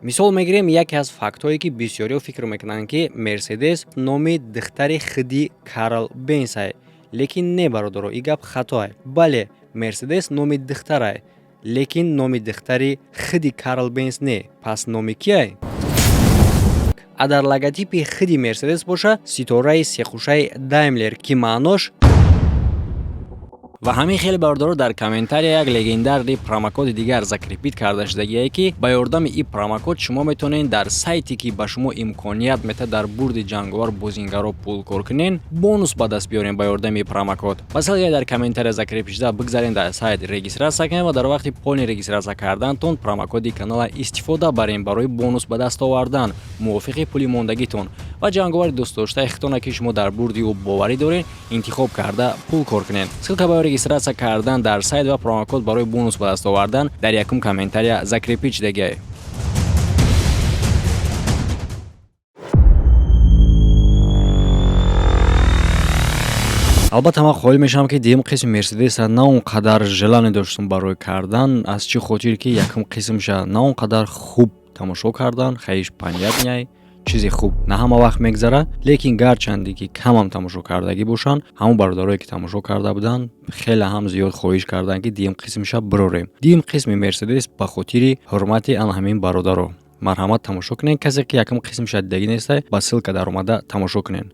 мисол мегирем яке аз фактҳое ки бисёриҳо фикр мекунанд ки Мерседес номи духтари худи Карл Бенц аст, лекин не бародаро, ин гап хато аст. Бале, Мерседес номи духтар аст, лекин номи духтари худи Карл Бенц не. Пас номи ки аст? Адар логотипи худи Мерседес боша, ситораи сехушаи Даймлер ки маънош ва ҳамин хеле бародаро дар комментария як легендари промокоди дигар закрепит карда шудагие ки ба ёрдами ин промокод шумо метавонед дар сайте ки ба шумо имконият мета дар бурди ҷанговар бозингаро пулкор кунен бонус ба даст биёрен ба ёрдами промокод. Ба салги дар комментария закрепит шуда бигзарен дар сайт регистратсия кунед ва дар вақти полни регистратсия кардантон промокоди канала истифода барем барои бонус ба даст овардан мувофиқи пули мондагитон ва ҷанговари дӯстдоштаи хитона ки шумо дар бурди ӯ боварӣ доред интихоб карда пулкор кунед. Ссилка ба регистратсия кардан дар сайт ва промокод барои бонус ба даст овардан дар якум комментария закрепит шудагие. албатта ман хоҳил мешавам ки дигим қисми Мерседеса на он қадар желание доштум барои кардан, аз чӣ хотир ки якум қисмша на он қадар хуб тамошо кардан, хаиш понятняй чизи хуб на ҳама вақт мегзара, лекин гарчанде ки камам тамошо кардагӣ бошанд, ҳамон бародарое ки тамошо карда буданд хеле ҳам зиёд хоҳиш карданд ки дигим қисмша бирорем. Дигим қисми Мерседес ба хотири ҳурмати ан ҳамин бародаро марҳамат тамошо кунен. Касе ки якум қисмша дидагӣ нестай ба ссилка дар омада тамошо кунен.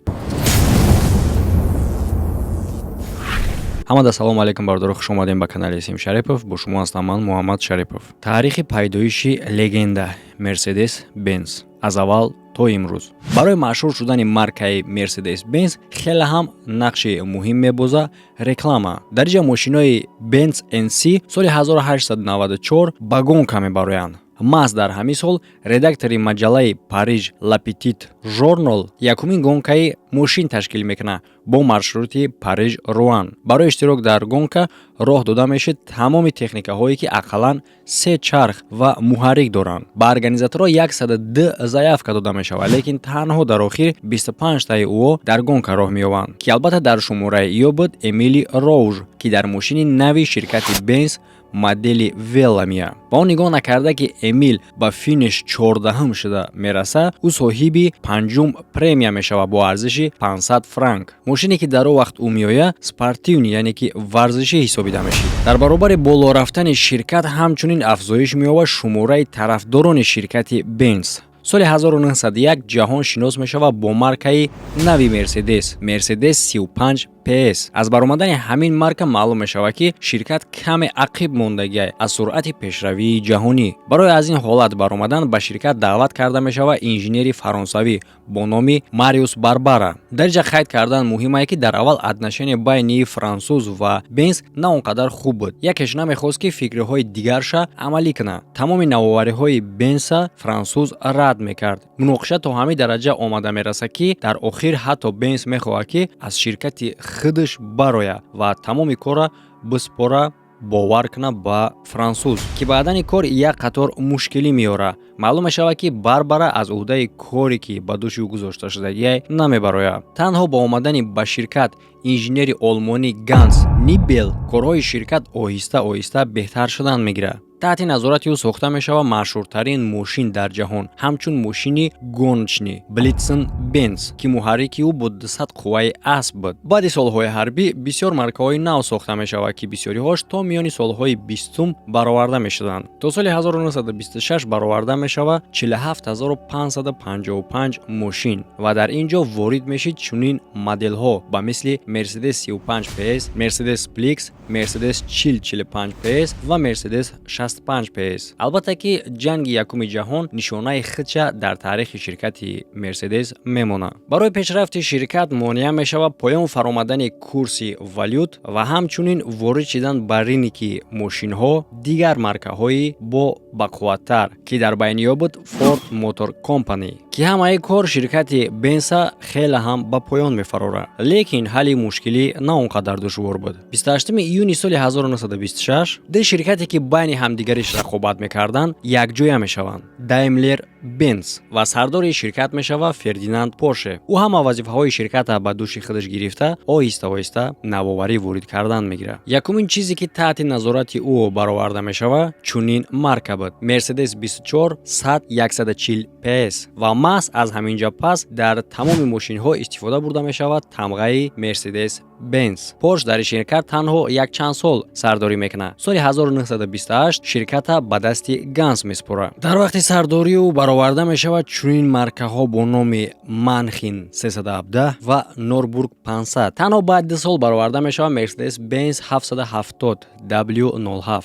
ҳамада салом алейкум бародаро, хуш омадем ба канали Сим Шарипов. Бо шумо ҳастам ман Муҳаммад Шарипов. Таърихи пайдоиши легенда Мерседес Бенц аз аввал то имрӯз. Барои машҳур шудани маркаи Мерседес Бенц хеле ҳам нақши муҳим мебоза реклама. Дар ҷа мошинои Benz NC соли 1894 ба гонка мебароянд. Маҳз дар ҳамин сол редактори маҷаллаи Париж La Petite Journal якумин гонкаи мошин ташкил мекунад бо маршрути Париж Руан. Барои иштирок дар гонка роҳ дода мешуд тамоми техникаҳое ки ақаллан 3 чарх ва муҳаррик доранд. Ба организаторҳо 102 заявка дода мешавад, лекин танҳо дар охир 25 таи ӯҳо дар гонка роҳ меёбанд, ки албатта дар шумораи ё буд Эмили Роуж, ки дар мошини нави ширкати Benz модели Vela мия. Ба он нигоҳ накарда ки Эмил ба финиш 14ум шуда мераса, ӯ соҳиби 5-ум премия мешавад бо арзиши 500 франк. Мошине ки дар он вақт ӯ меояд спортивни, яъне ки варзишӣ ҳисобида мешид. Дар баробари боло рафтани ширкат ҳамчунин афзоиш меёбад шумораи тарафдорони ширкати Benz. соли 1901 ҷаҳон шинос мешавад бо маркаи нави Мерседес, Мерседес 35 PS. аз баромадани ҳамин марка маълум мешавад ки ширкат каме ақиб мондагӣ аз суръати пешравии ҷаҳонӣ. Барои аз ин ҳолат баромадан ба ширкат даъват карда мешавад инженери фаронсавӣ бо номи Мариус Барбара. дар ҷа қайд кардан муҳим аст ки дар аввал атношения байни франсуз ва Benz на он қадар хуб буд. якеш намехост ки фикрҳои дигарша амалӣ кунад. тамоми навовариҳои Benz франсуз рад мекард. муноқиша то ҳамин дараҷа омада мераса ки дар охир ҳатто Benz мехоҳад ки аз ширкати худаш бароя ва тамоми кора биспора бовар кунад ба франсуз, ки баъдани кор як қатор мушкилӣ меёрад. маълум мешавад ки Барбара аз уҳдаи коре ки ба дӯши ӯ гузошта шудагӣ намебарояд. танҳо бо омадани ба ширкат инженери олмонӣ Ганс Нибел корҳои ширкат оҳиста оҳиста беҳтар шудан мегирад. таҳти назорати ӯ сохта мешавад машҳуртарин мошин дар ҷаҳон, ҳамчун мошини гоночни Blitzen Benz, ки муҳаррики ӯ бо 200 қувваи асп буд. баъди солҳои ҳарбӣ бисёр маркаҳои нав сохта мешавад, ки бисёриҳош то миёни солҳои 20-ум бароварда мешуданд. то соли 1926 бароварда мешавад 47555 мошин ва дар ин ҷо ворид мешид чунин моделҳо ба мисли Mercedes 35 PS, Mercedes Splix, Mercedes 4045 PS ва Mercedes 65 PS. албатта ки ҷанги якуми ҷаҳон нишонаи худша дар таърихи ширкати Мерседес мемонад. барои пешрафти ширкат монеа мешавад поён фаромадани курси валют ва ҳамчунин ворид шудан ба ринки мошинҳо дигар маркаҳои бо бақувваттар, ки дар байниҳо буд Ford Motor Company, ки ҳамаи кор ширкати Benz хеле ҳам ба поён мефарора. Лекин ҳалли мушкилӣ на он қадар душвор буд. 28 июни соли 1926 ду ширкате ки байни ҳамдигариш рақобат мекарданд якҷоя мешаванд. Daimler Benz ва сардори ширкат мешава Фердинанд Порше. ӯ ҳама вазифаҳои ширката ба души худаш гирифта оҳиста-оҳиста навоварӣ ворид кардан мегирад. Якумин чизе ки таҳти назорати ӯ бароварда мешава чунин марка буд. Mercedes 24 100 140 PS ва маҳз аз ҳаминҷа пас дар тамоми мошинҳо истифода бурда мешавад тамғаи Mercedes Benz. Porsche дар ширкат танҳо якчанд сол сардорӣ мекунад. Соли 1928 ширката ба дасти Ганс месупорад. Дар вақти сардорӣ ӯ бароварда мешавад чунин маркаҳо бо номи Манхин 317 ва Норбург 500. Танҳо баъд 2 сол бароварда мешавад Mercedes Benz 770 W07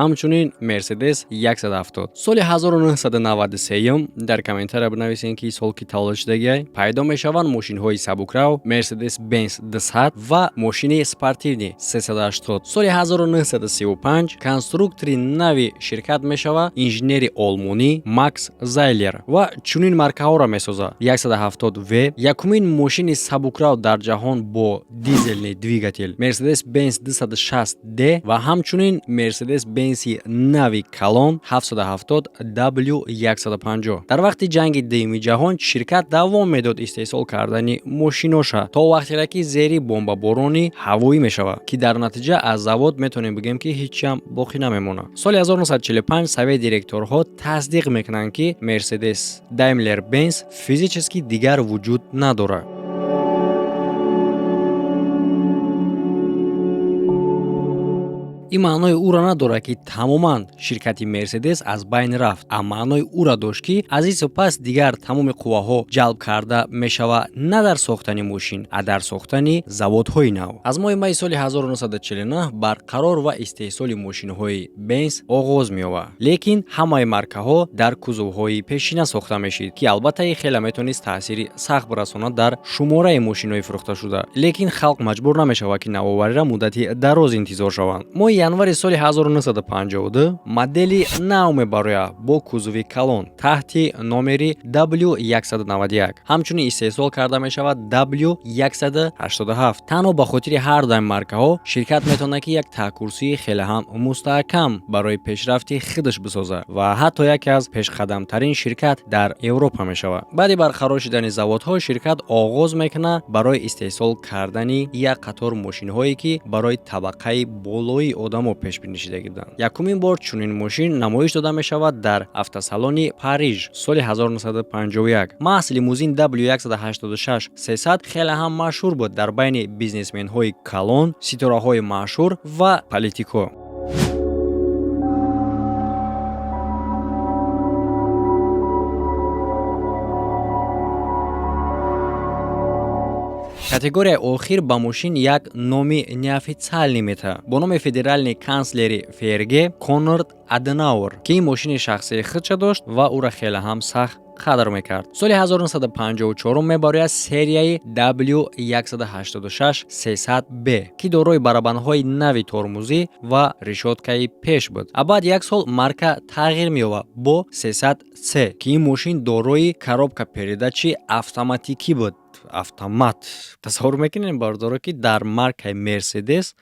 ҳамчунин Mercedes 170. Соли 1993 дар комментария бинависед ки сол ки таваллуд шудагиай пайдо мешаванд мошинҳои сабукрав Mercedes Benz 200 ва мошини спортивни 380. Соли 1935 конструктори нави ширкат мешава инженери олмонӣ Макс Зайлер ва чунин маркаҳоро месозад. 170V якумин мошини сабукрав дар ҷаҳон бо дизелни двигател Mercedes Benz 260D ва ҳамчунин Mercedes Benz нави калон 770 W150. дар вақти ҷанги дуюми ҷаҳон ширкат давом медод истеҳсол кардани мошиноша то вақтере ки зери бомбаборони ҳавоӣ мешавад ки дар натиҷа аз завод метавонем бигӯем ки ҳечам боқӣ намемонад. соли 1945 совети директорҳо тасдиқ мекунанд ки Mercedes Daimler Benz физически дигар вуҷуд надорад. ин маънои ӯро надорад ки тамоман ширкати Mercedes аз байн рафт, аммо маънои ӯро дошт ки аз ин супас дигар тамоми қувваҳо ҷалб карда мешавад на дар сохтани мошин, а дар сохтани заводҳои нав. Аз моҳи майи соли 1949 барқарор ва истеҳсоли мошинҳои Benz оғоз меёбад. Лекин ҳамаи маркаҳо дар кузовҳои пешина сохта мешид ки албатта ин хеле метавонист таъсири сахт барасонад дар шумораи мошинҳои фурӯхташуда. Лекин халқ маҷбур намешавад ки навовариро муддати дароз интизор шаванд. Моҳи январи соли 1952 модели нав мебарояд бо кузови калон таҳти номери W191. ҳамчунин истеҳсол карда мешавад W187. танҳо ба хотири ҳар дам маркаҳо ширкат метавонад ки як таҳкурсии хеле ҳам мустаҳкам барои пешрафти худаш бисозад ва ҳатто яке аз пешқадамтарин ширкат дар Европа мешавад. баъди барқарор шудани заводҳо ширкат оғоз мекунад барои истеҳсол кардани як қатор мошинҳое ки барои табақаи болои одамо пешбинӣ шуда гирданд. Якумин бор чунин мошин намоиш дода мешавад дар автосалони Париж соли 1951. маҳз лимузин W186 300 хеле ҳам машҳур буд дар байни бизнесменҳои калон, ситораҳои машҳур ва политико. Категорияи охир ба мошин як номи неофициалӣ метавад бо номи федеральни канцлери ФРГ Конрад Аденауэр ки ин мошини шахсии худша дошт ва ӯро хеле ҳам сахт қадр мекард. соли 1954 мебарояд серияи W186 300B ки дорои барабанҳои нави тормозӣ ва решоткаи пеш буд. Баъд як сол марка тағйир меёбад бо 300C ки ин мошин дорои коробка передачи автоматикӣ буд. Автомат. Тасаввур мекунем бардоро ки дар маркаи Mercedes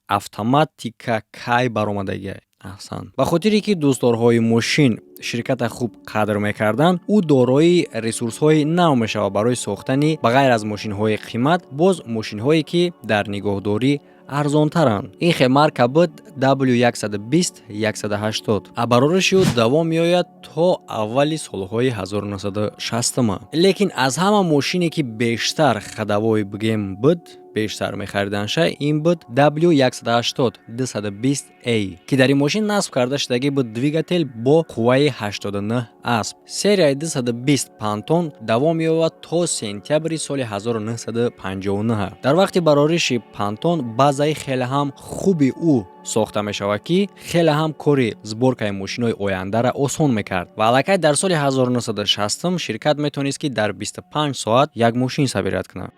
автоматика кай баромадагиай. Аҳсан. Ба хотире ки дӯстдорҳои мошин ширката хуб қадр мекарданд, ӯ дорои ресурсҳои нав мешавад барои сохтани ба ғайр аз мошинҳои қимат боз мошинҳое ки дар нигоҳдорӣ арзонтаранд. ин марка буд W120-180. барориши ӯ давом меояд то аввали солҳои 1960. Лекин аз ҳама мошине ки бештар хадавои бигем буд бештар мехариданша ин буд W180 220A ки дар ин мошин насб карда шудагӣ буд двигател бо қувваи 89 асп. Серияи 220 Pantone давом меёбад то сентябри соли 1959. дар вақти барориши Pantone базаи хеле ҳам хуби ӯ сохта мешавад ки хеле ҳам кори сборкаи мошинои ояндара осон мекард ва аллакай дар соли 1960 ширкат метавонист ки дар 25 соат як мошин сабират кунад.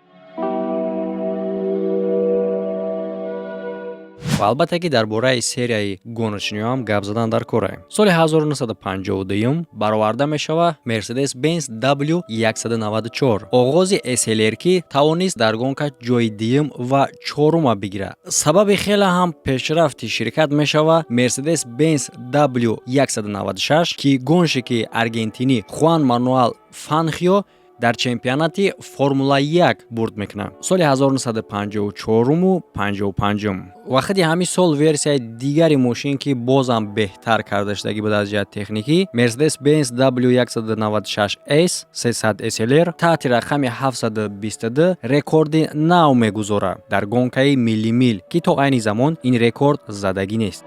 ва албатта ки дар бораи серияи гоночниҳо ҳам гап задан дар кор аст. соли 1952 бароварда мешава Mercedes-Benz W194. оғози SLR ки тавонист дар гонка ҷои дуюм ва чорума бигирад. сабаби хеле ҳам пешрафти ширкат мешава Mercedes-Benz W196 ки гоншики аргентинӣ Хуан Мануэл Фанхио дар чемпионати Формула 1 бурд мекунад. соли 1954 55 вақти ҳамин сол версияи дигари машин ки бозам беҳтар карда шудагӣ буд аз ҷиҳати техникӣ Mercedes-Benz W196S 300 SLR таҳти рақами 722 рекорди нав мегузорад дар гонкаи милли-мил ки то айни замон ин рекорд задагӣ нест.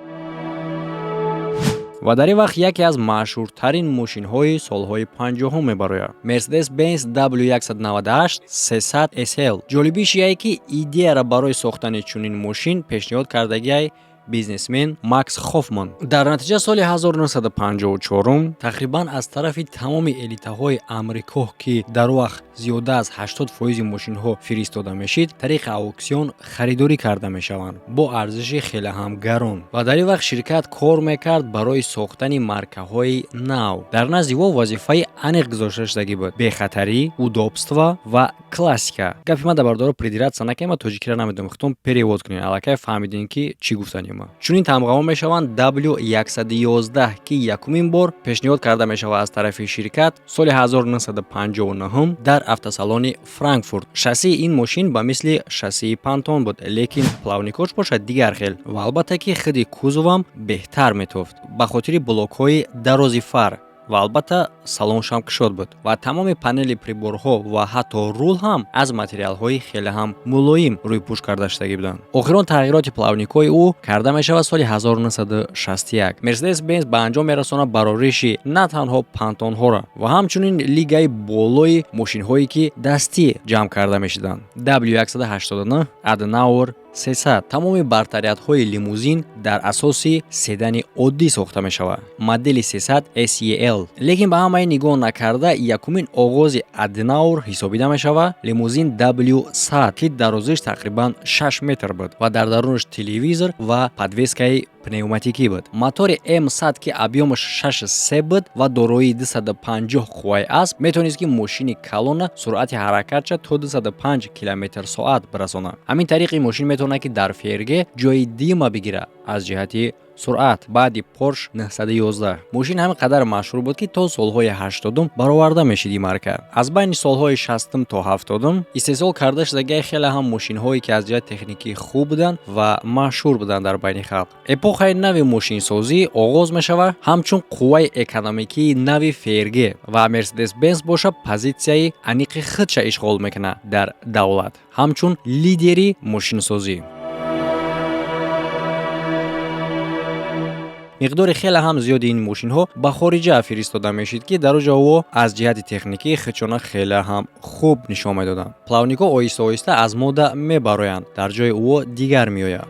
ва дар ин вақт яке аз машҳуртарин мошинҳои солҳои 50 мебарояд. Mercedes-Benz W198 300 SL. ҷолибиш яе ки идеяро барои сохтани чунин мошин пешниҳод кардагиай бизнесмен Макс Хофман. дар натиҷа соли 1954 тақрибан аз тарафи тамоми элитаҳои Амрико ки дар вақт зиёда аз 80% мошинҳо фиристода мешид, тариқи ауксион харидорӣ карда мешаванд бо арзиши хеле ҳам гарон. ва дар ин вақт ширкат кор мекард барои сохтани маркаҳои нав. дар назди во вазифаи аниқ гузошта шудагӣ буд: бехатарӣ, удобства ва классика. гапи ман дабардора придираться накунем, ма тоҷикиро намедонам, худтон перевод кунем, аллакай фаҳмидем ки чӣ гуфтанем. чунин тамғаҳо мешаванд W111 ки якумин бор пешниҳод карда мешавад аз тарафи ширкат соли 1959 дар автосалони Франкфурт. шассии ин мошин ба мисли шассии Пантон буд, лекин плавникош бошад дигар хел ва албатта ки хиди кузовам беҳтар метофт ба хотири блокҳои дарози фар ва албатта салоншам кушод буд ва тамоми панели приборҳо ва ҳатто рул ҳам аз материалҳои хеле ҳам мулоим рӯйпӯш карда шудагӣ буданд. охирон тағйироти плавникҳои ӯ карда мешавад соли 1961. Mercedes-Benz ба анҷом мерасонад барориши на танҳо пантонҳоро ва ҳамчунин лигаи болои мошинҳое ки дастӣ ҷамъ карда мешуданд. W189 Adenauer 300. тамоми бартариятҳои лимузин дар асоси седани оддӣ сохта мешавад. модели 300 SEL. лекин ба ҳамаи нигоҳ накарда якумин оғози Adenauer ҳисобида мешавад лимузин W100 ки дарозиш тақрибан 6 метр буд ва дар дарунаш телевизор ва подвескаи пневматикӣ буд. мотори M100 ки объёмаш 6.3 буд ва дорои 250 қувваи асп метавонист ки мошини калона суръати ҳаракатша то 205 км/соат барасонад. ҳамин тариқи мошин метавонад ки дар ферге ҷои дуюма бигирад аз ҷиҳати суръат баъди Porsche 911. мошин ҳамин қадар машҳур буд ки то солҳои 80 бароварда мешид ин марка. аз байни солҳои 60 то 70 истеҳсол карда шудагиай хеле ҳам мошинҳое ки аз ҷиҳати техникӣ хуб буданд ва машҳур буданд дар байни халқ. эпохаи нави мошинсозӣ оғоз мешавад ҳамчун қувваи экономикии нави ферге ва Mercedes-Benz боша позитсияи аниқи худша ишғол мекунад дар давлат ҳамчун лидери мошинсозӣ. миқдори хеле ҳам зиёди ин мошинҳо ба хориҷа фиристода мешид ки дар оҷао аз ҷиҳати техникӣ худшона хеле ҳам хуб нишон медоданд. плавникҳо оҳиста оҳиста аз мода мебароянд, дар ҷои ӯ дигар меояд.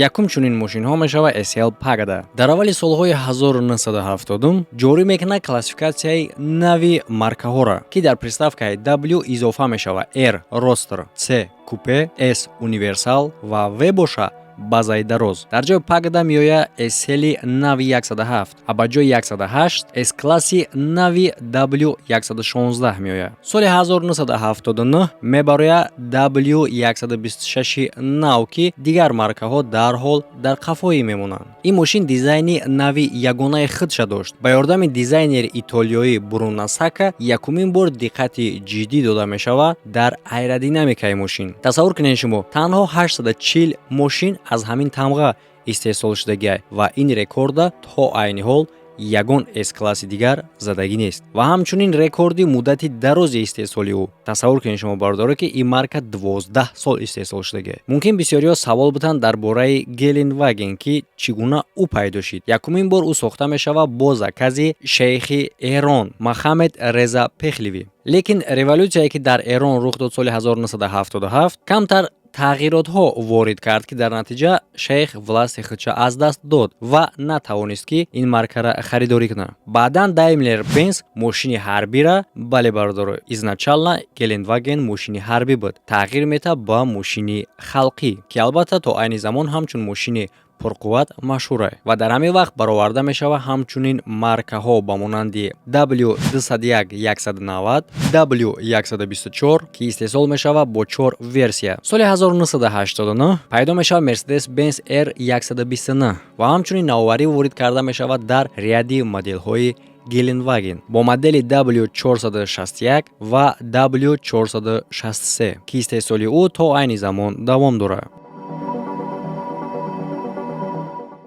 якум чунин мошинҳо мешавад SL Pagada. дар аввали солҳои 1970 ҷорӣ мекунад классификатсияи нави маркаҳоро ки дар приставкаи W изофа мешавад R Roadster, C Coupe, S Universal ва V боша базаи дароз. дар ҷои Pagada меояд SL-и нави 107 ва ба ҷои 108 S-класси нави W116 меояд. соли 1979 мебарояд W126 нав ки дигар маркаҳо дарҳол дар қафоӣ мемонанд. ин мошин дизайни нави ягонаи худша дошт. ба ёрдами дизайнери итолиёӣ Бруно Сака якумин бор диққати ҷиддӣ дода мешавад дар аэродинамикаи мошин. тасаввур кунед шумо танҳо 840 мошин аз ҳамин тамға истеҳсол шудагиай ва ин рекорда то айни ҳол ягон S-класси дигар задагӣ нест ва ҳамчунин рекорди муддати дарози истеҳсоли ӯ. тасаввур кунед шумо бардора ки ин марка 12 сол истеҳсол шудагиай. мумкин бисёриҳо савол бутанд дар бораи Gelenwagen ки чӣ гуна ӯ пайдо шид. якумин бор ӯ сохта мешавад бо закази шейхи Эрон Мохаммед Реза Пехлеви. лекин революсияе ки дар Эрон рух дод соли 1977 камтар тағйиротҳо ворид кард, ки дар натиҷа шейх власти худша аз даст дод ва натавонист, ки ин маркаро харидорӣ кунад. Баъдан Daimler Benz мошини ҳарбира, бале бародаро, изначална Gelenwagen мошини ҳарбӣ буд, тағйир мета ба мошини халқӣ, ки албатта то айни замон ҳамчун мошини пурқувват машҳура ва дар ҳамин вақт бароварда мешавад ҳамчунин маркаҳо ба монанди W201-190, W124, ки истеҳсол мешавад бо 4 версия. Соли 1989 пайдо мешавад Mercedes-Benz R129 ва ҳамчунин навоварӣ ворид карда мешавад дар ряди моделҳои Gelenwagen бо модели W461 ва W463, ки истеҳсоли ӯ то айни замон давом дорад.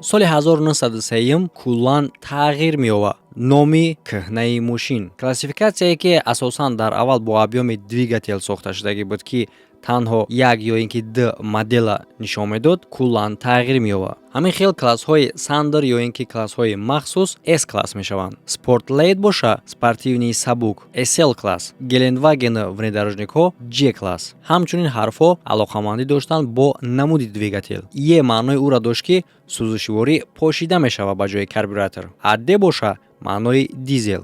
соли 1903 куллан тағйир меёбад номи кӯҳнаи мошин. Классификатсияе, ки асосан дар аввал бо объёми двигател сохта шудагӣ буд, ки танҳо як ё ин ки д модела нишон медод, куллан тағйир меёбад. ҳамин хел классҳои Сандер ё ин ки классҳои махсус S-класс мешаванд. Sportlate боша спортивни сабук SL класс, Gelenwagen внедорожникҳо G-класс. ҳамчунин ҳарфҳо алоқамандӣ доштанд бо намуди двигател. Е маънои ӯро дошт, ки сӯзишворӣ пошида мешавад ба ҷои карбюратор. Д боша маънои дизел.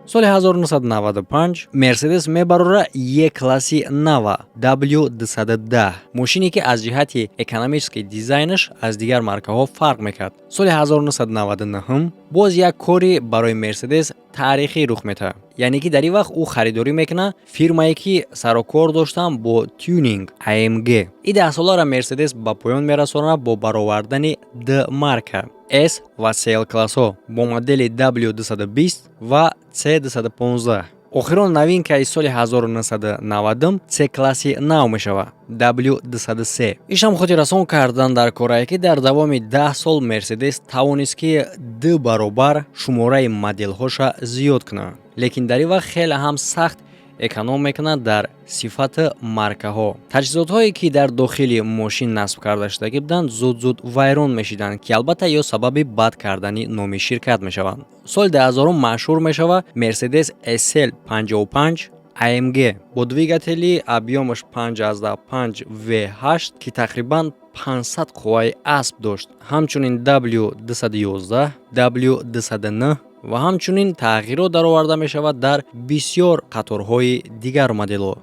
соли 1995 Mercedes мебарора Е-класси нава W210, мошине, ки аз ҷиҳати экономический дизайнаш аз дигар маркаҳо фарқ мекард. соли 1999 боз як кори барои Mercedes таърихӣ рух метавад. яъне ки дар ин вақт ӯ харидорӣ мекунад фирмае, ки сарокор доштанд бо тюнинг AMG. ин 10 солара Mercedes ба поён мерасонад бо баровардани D марка, S ва CL классҳо бо модели W220 ва C215. охирон новинкаи соли 1990 C-класси нав мешавад W203. ишам хотир расон кардан дар корае, ки дар давоми 10 сол Mercedes тавонист, ки 2 баробар шумораи моделҳоша зиёд кунад. лекин дар ин вақт хеле ҳам сахт эконом мекунад дар сифати маркаҳо. таҷҳизотҳое, ки дар дохили мошин насб карда шудагӣ буданд, зуд вайрон мешиданд, ки албатта ё сабаби бад кардани номи ширкат мешаванд. соли 2000 машҳур мешавад Mercedes SL55 AMG бо двигатели объёмаш 5.5 V8, ки тақрибан 500 қувваи асб дошт. ҳамчунин W211, W209 ва ҳамчунин тағйирот дароварда мешавад дар бисёр қаторҳои дигар моделҳо.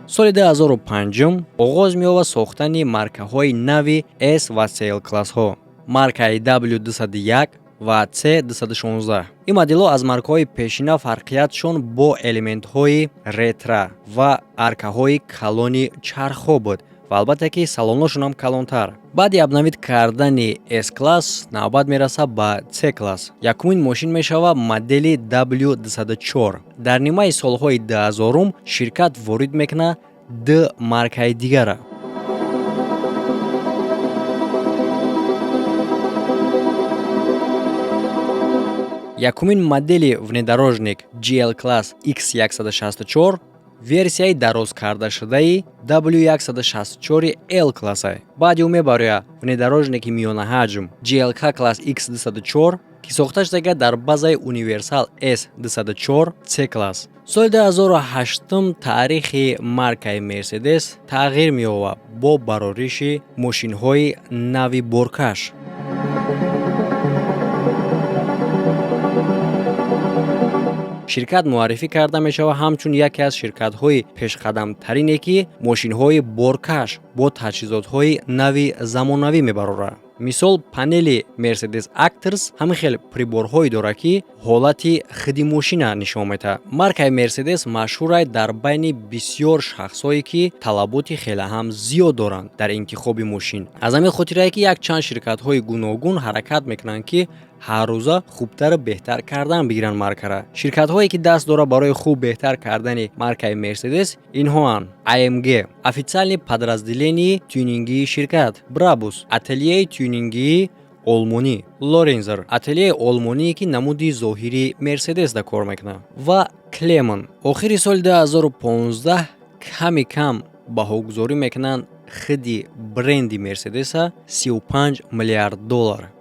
соли 2005 оғоз меёбад сохтани маркаҳои нави S ва CL классҳо. маркаи W201 ва C216. ин моделҳо аз маркаҳои пешина фарқиятшон бо элементҳои ретро ва аркаҳои калони чархҳо буд ва албатта ки салонҳошон ҳам калонтар. баъди обновид кардани S-класс навбат мерасад ба C-класс. якумин мошин мешавад модели W204. дар нимаи солҳои 2000 ширкат ворид мекунад D маркаи дигара. якумин модели внедорожник GL-класс X164 версияи дароз карда шудаи W164L класса. баъди ӯ мебарояд внедорожники миёнаҳаҷм GLK класс X204, ки сохта шудага дар базаи универсал S204 C-класс. соли 2008 таърихи маркаи Mercedes тағйир меёбад бо барориши мошинҳои нави боркаш. ширкат муаррифӣ карда мешавад ҳамчун яке аз ширкатҳои пешқадамтарине, ки мошинҳои боркаш бо таҷҳизотҳои нави замонавӣ мебарорад. мисол панели Mercedes Actros ҳамин хел приборҳое дорад, ки ҳолати хиди мошина нишон медиҳад. маркаи Mercedes машҳур дар байни бисёр шахсҳое, ки талаботи хеле ҳам зиёд доранд дар интихоби мошин. аз ҳамин хотирае, ки якчанд ширкатҳои гуногун ҳаракат мекунанд, ки ҳар рӯза хубтару беҳтар кардан бигиранд маркаро. ширкатҳое, ки даст дорад барои хуб беҳтар кардани маркаи Mercedes, инҳоанд AMG официальни подразделении тюнингии ширкат, Brabus ательеи тюнингии олмонӣ, Lorenzer ательеи олмоние, ки намуди зоҳири Mercedes да кор мекунад, ва Kleman. охири соли 2015 кам баҳогузорӣ мекунанд хиди бренди Mercedes $35 миллиард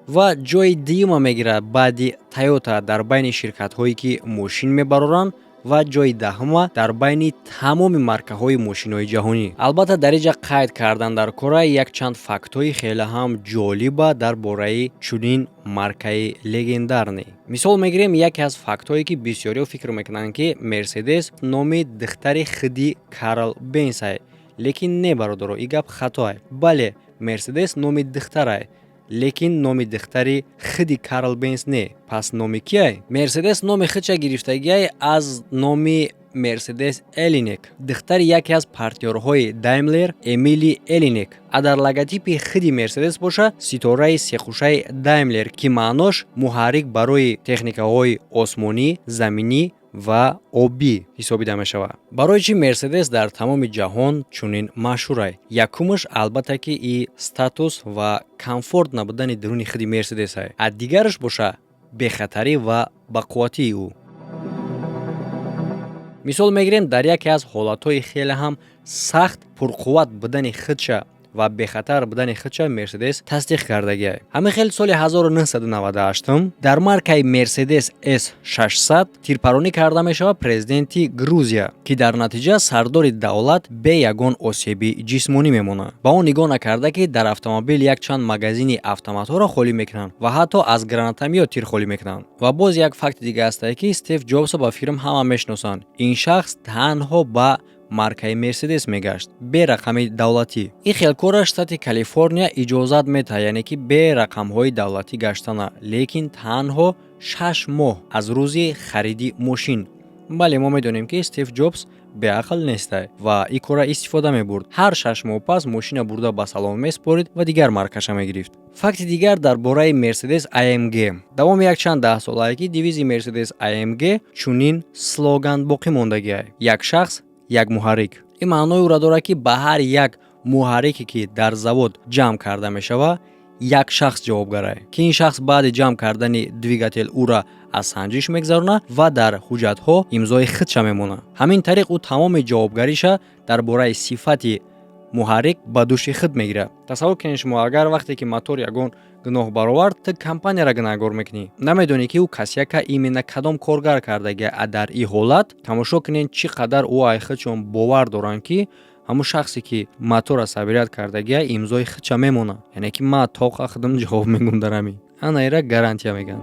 ва ҷои дуюма мегирад баъди Toyota дар байни ширкатҳое, ки мошин мебароранд ва ҷои даҳума дар байни тамоми маркаҳои мошинои ҷаҳонӣ. Албатта дар инҷа қайд кардан дар Корея якчанд фактҳои хеле ҳам ҷолиба дар бораи чунин маркаи легендарне. Мисол мегирем, яке аз фактҳое ки бисёриҳо фикр мекунанд ки Мерседес номи духтари худи Карл Бенц ай. Лекин не бародаро, и гап хато ай. Бале, Мерседес номи духтар ай. лекин номи духтари худи Карл Бенц не. Пас номи ки ай? Мерседес номи худша гирифтагиай аз номи Мерседес Элинек, духтари яке аз партнёрҳои Даймлер, Эмили Элинек. Дар логотипи худи Мерседес боша ситораи сехушаи Даймлер, ки маънош муҳаррик барои техникаҳои осмонӣ, заминӣ ва обӣ ҳисобида мешавад. Барои чӣ Мерседес дар тамоми ҷаҳон чунин машҳур ай? Якумаш албатта ки и статус ва комфорт набудани даруни худи Мерседес ай. Дигараш боша бехатарӣ ва бақувватии ӯ. Мисол мегирем, дар яке аз ҳолатҳои хеле ҳам сахт пурқувват будани худша ва бехатар будани худша Мерседес тасдиқ кардагиай. Ҳамин хел соли 1998 дар маркаи Мерседес S600 тирпаронӣ карда мешавад президенти Грузия, ки дар натиҷа сардори давлат бе ягон осеби ҷисмонӣ мемонад. Ба он нигоҳ накарда ки дар автомобил якчанд магазини автоматҳоро холӣ мекунанд ва ҳатто аз гранатомёт тир холӣ мекунанд. Ва боз як факти дига астае ки Стив Ҷобсро ба фирм ҳама мешиносанд. Ин шахс танҳо ба маркаи Мерседес мегашт бе рақами давлатӣ. Ин хелкора штати Калифорния иҷозат метаҳад, яъне ки бе рақамҳои давлатӣ гаштана, лекин танҳо 6 моҳ аз рӯзи хариди мошин. Бале, мо медонем ки Стив Ҷобс беақл нестай ва ин кора истифода мебурд. Ҳар 6 моҳ пас мошина бурда ба салон меспорид ва дигар маркаша мегирифт. Факти дигар дар бораи Мерседес AMG. Давоми якчанд даҳсолае ки дивизи Мерседес AMG чунин слоган боқӣ мондагиай: як шахс, як муҳаррик. ин маънои ӯро дорад ки ба ҳар як муҳаррике ки дар завод ҷамъ карда мешавад, як шахс ҷавобгар ай, ки ин шахс баъди ҷамъ кардани двигател ӯра аз санҷиш мегзарона ва дар ҳуҷҷатҳо имзои худша мемонад. Ҳамин тариқ ӯ тамоми ҷавобгариша дар бораи сифати муҳаррик ба дӯши худ мегирад. Тасаввур кунед шумо, агар вақте ки мотор ягон гуноҳ баровард, ту компанияро гунаҳгор мекунӣ. Намедонӣ ки ӯ касяка именно кадом коргар кардагия. Дар ин ҳолат тамошо кунед чӣ қадар ӯ ай худшон бовар доранд ки ҳамун шахсе ки мотора сабират кардагия имзои худша мемонад. Яъне ки ман тоқа худам ҷавоб мегӯм дар ҳамин. Ана ира гарантия мегӯям.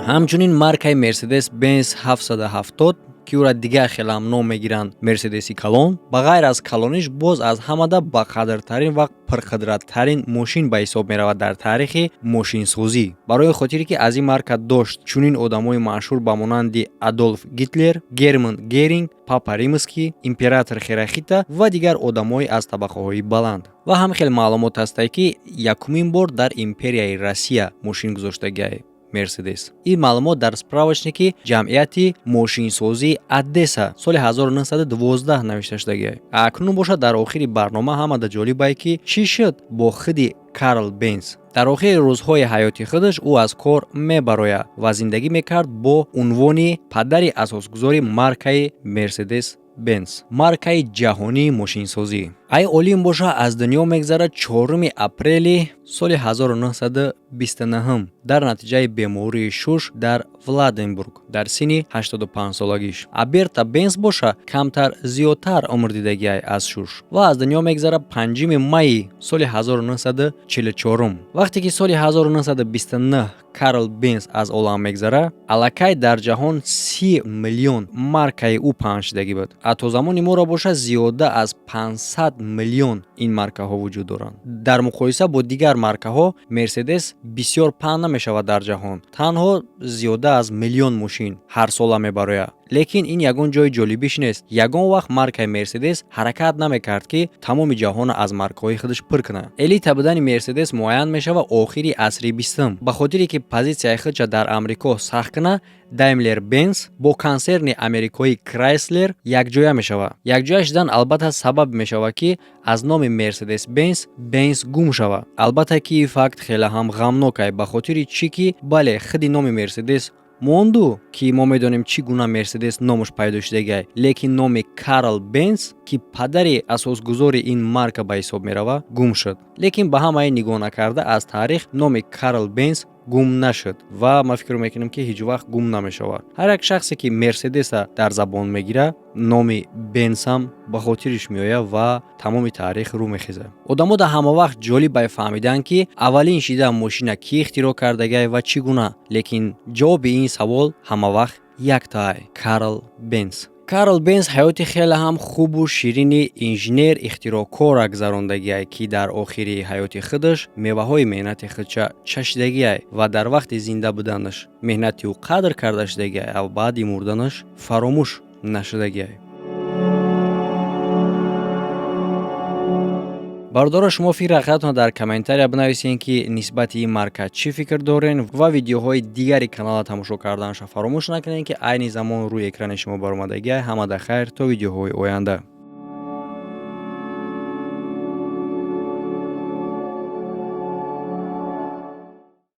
Ҳамчунин маркаи Mercedes Benz 770 ки ӯра дигар хелам ном мегиранд Мерседеси калон, ба ғайр аз калониш боз аз ҳамада ба қадртарин ва пурқудраттарин мошин ба ҳисоб меравад дар таърихи мошинсозӣ. Барои хотире ки аз ин марка дошт чунин одамои маъшҳур ба монанди Адольф Гитлер, Герман Геринг, Папа Римский, император Хирохита ва дигар одамои аз табақаҳои баланд. Ва ҳам хел маълумот ҳастае ки якумин бор дар империяи Россия мошин гузоштагиай Мерседес. ин маълумот дар справочники ҷамъияти мошинсозии Одесса соли 1912 навишта шудагиай. Акнун бошад дар охири барнома ҳамада ҷолибае ки чӣ шуд бо худи Карл Бенц. дар охири рӯзҳои ҳаёти худаш ӯ аз кор мебарояд ва зиндагӣ мекард бо унвони падари асосгузори маркаи Мерседес Бенц, маркаи ҷаҳонии мошинсозӣ. Ай олим боша аз дунё мегзарад 4 апрели соли 1929 дар натиҷаи бемории шуш дар Владенбург дар синни 85 солагиш. Аберта Бенц боша камтар зиёдтар умр дидагиай аз шуш ва аз дунё мегзарад 5 майи соли 1944. Вақте ки соли 1929 Карл Бенц аз олам мегзара, аллакай дар ҷаҳон 30 миллион маркаи ӯ паҳн шудагӣ буд. То замони моро боша зиёда аз 500 миллион ин маркаҳо вуҷуд доранд. Дар муқоиса бо дигар маркаҳо Мерседес бисёр паҳн намешавад дар ҷаҳон. Танҳо зиёда аз миллион мошин ҳар сола мебарояд. Лекин ин ягон ҷои ҷолибиш нест. Ягон вақт маркаи Мерседес ҳаракат намекард ки тамоми ҷаҳонро аз маркаҳои худаш пур кунад. Элита будани Мерседес муайян мешавад охири асри 20, ба хотире ки позитсияи худша дар Амрико сахт кунад. Daimler Benz бо консерни амрикои Chrysler якҷоя мешавад. Якҷоя шудан албатта сабаб мешавад ки аз номи Mercedes Benz Benz гум шавад. Албатта ки ин факт хеле ҳам ғамнок аст, ба хотири чӣ ки бале худи номи Mercedes монду ки мо медонем чӣ гуна Мерседес номаш пайдо шудагиай, лекин номи Карл Бенц ки падари асосгузори ин марка ба ҳисоб меравад гум шуд. Лекин ба ҳамаи нигоҳ накарда аз таърих номи Карл Бенц гум нашуд ва ман фикр мекунам ки ҳеҷ вақт гум намешавад. ҳар як шахсе ки Мерседеса дар забон мегира, номи Бенц ҳам ба хотириш меояд ва тамоми таърих рӯ мехезад. Одамо дар ҳама вақт ҷолиб ба фаҳмидан ки аввалин шида мошина ки ихтироъ кардагай ва чӣ гуна, лекин ҷавоби ин савол ҳама вақт яктаа: Карл Бенц. Карл Бенц ҳаёти хеле ҳам хубу ширини инженер ихтироъкора гузарондагиай, ки дар охири ҳаёти худаш меваҳои меҳнати худша чашидагиай ва дар вақти зинда буданаш меҳнати ӯ қадр карда шудагиай ва баъди мурданаш фаромӯш нашудагиай. бардора шумо фикри хатон дар комментария бинависен ки нисбати ин марка чӣ фикр дорен ва видеоҳои дигари канала тамошо карданашро фаромӯш накунед ки айни замон рӯи экрани шумо баромадагиай. Ҳамада хайр то видеоҳои оянда.